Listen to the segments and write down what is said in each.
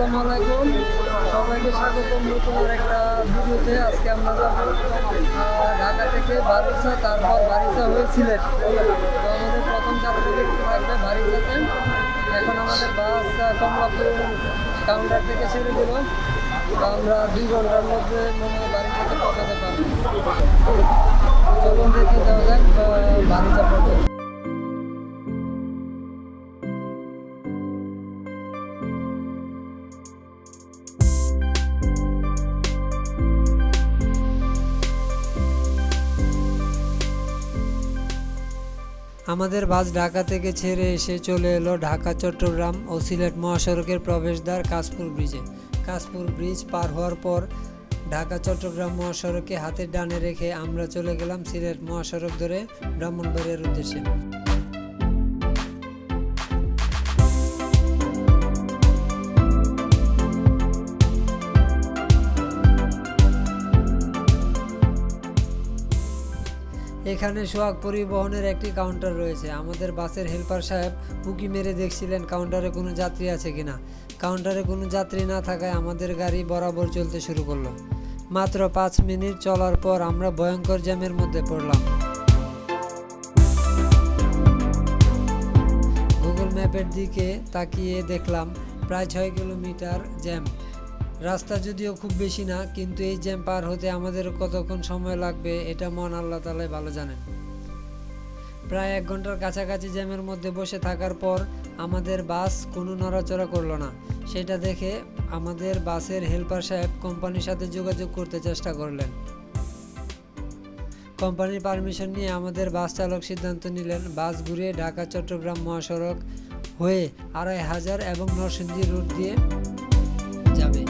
আসসালামু আলাইকুম, সবাইকে স্বাগতম নতুন একটা ভিডিওতে। আজকে আমরা যাব ঢাকা থেকে বারিচা, তারপর বারিচা হয়ে সিলেট। তো আমাদের প্রথম যাত্রা দেখতে থাকবে বারিচাতে। এখন আমাদের বাস কমলাপুর কাউন্টার থেকে ছেড়ে দিল। তো আমরা 2 ঘন্টার মধ্যে মনে হয় বারিচাতে পৌঁছাতে পারবো। চলুন দেখে যাওয়া যাক বারিচা পর্যন্ত। আমাদের বাস ঢাকা থেকে ছেড়ে এসে চলে এলো ঢাকা চট্টগ্রাম ও সিলেট মহাসড়কের প্রবেশদ্বার কাশপুর ব্রিজে। কাশপুর ব্রিজ পার হওয়ার পর ঢাকা চট্টগ্রাম মহাসড়কে হাতের ডানে রেখে আমরা চলে গেলাম সিলেট মহাসড়ক ধরে ব্রাহ্মণবাড়িয়ার উদ্দেশ্যে। এখানে সোহাগ পরিবহনের একটি কাউন্টার রয়েছে। আমাদের বাসের হেল্পার সাহেব উকি মেরে দেখছিলেন কাউন্টারে কোনো যাত্রী আছে কিনা। কাউন্টারে কোনো যাত্রী না থাকায় আমাদের গাড়ি বরাবর চলতে শুরু করলো। মাত্র 5 মিনিট চলার পর আমরা ভয়ঙ্কর জ্যামের মধ্যে পড়লাম। গুগল ম্যাপের দিকে তাকিয়ে দেখলাম প্রায় 6 কিলোমিটার জ্যাম। রাস্তা যদিও খুব বেশি না, কিন্তু এই জ্যাম পার হতে আমাদের কতক্ষণ সময় লাগবে এটা মন আল্লাহ তাআলাই ভালো জানেন। প্রায় 1 ঘন্টার কাছাকাছি জ্যামের মধ্যে বসে থাকার পর আমাদের বাস কোনো নড়াচড়া করলো না। সেটা দেখে আমাদের বাসের হেল্পার সাহেব কোম্পানির সাথে যোগাযোগ করতে চেষ্টা করলেন। কোম্পানির পারমিশন নিয়ে আমাদের বাস চালক সিদ্ধান্ত নিলেন বাস ঘুরিয়ে ঢাকা চট্টগ্রাম মহাসড়ক হয়ে 2500 এবং নরসিংদী রুট দিয়ে যাবে।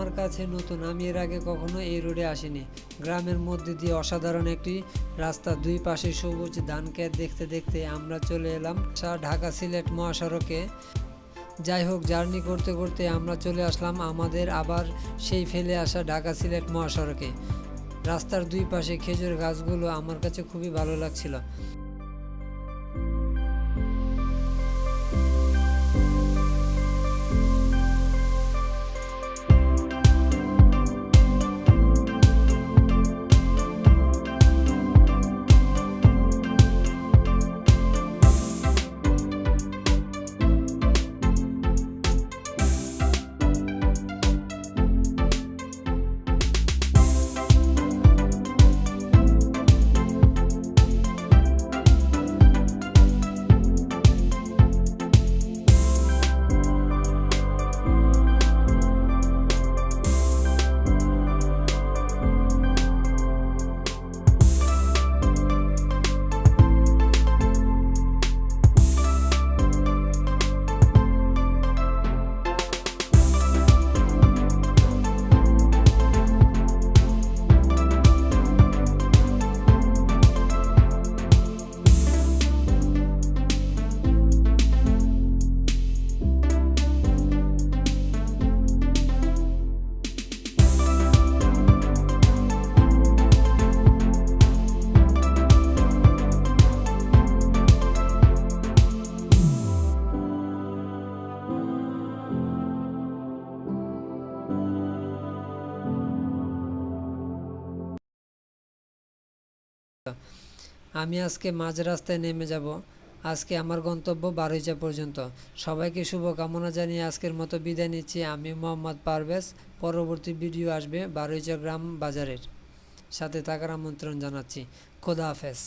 আমার কাছে নতুন, আমি এর আগে কখনো এই রোডে আসিনি। গ্রামের মধ্যে দিয়ে অসাধারণ একটি রাস্তা, দুই পাশে সবুজ ধান ক্ষেত দেখতে দেখতে আমরা চলে এলাম ঢাকা সিলেট মহাসড়কে। যাই হোক, জার্নি করতে করতে আমরা চলে আসলাম আমাদের আবার সেই ফেলে আসা ঢাকা সিলেট মহাসড়কে। রাস্তার দুই পাশে খেজুর গাছগুলো আমার কাছে খুবই ভালো লাগছিল। আমি আজকে মাঝ রাস্তায় নেমে যাব। আজকে আমার গন্তব্য বারৈচা পর্যন্ত। সবাইকে শুভকামনা জানিয়ে আজকের মতো বিদায় নিচ্ছি। আমি মোহাম্মদ পারভেজ। পরবর্তী ভিডিও আসবে বারৈচা গ্রাম বাজারের, সাথে থাকার আমন্ত্রণ জানাচ্ছি। খোদা হাফেজ।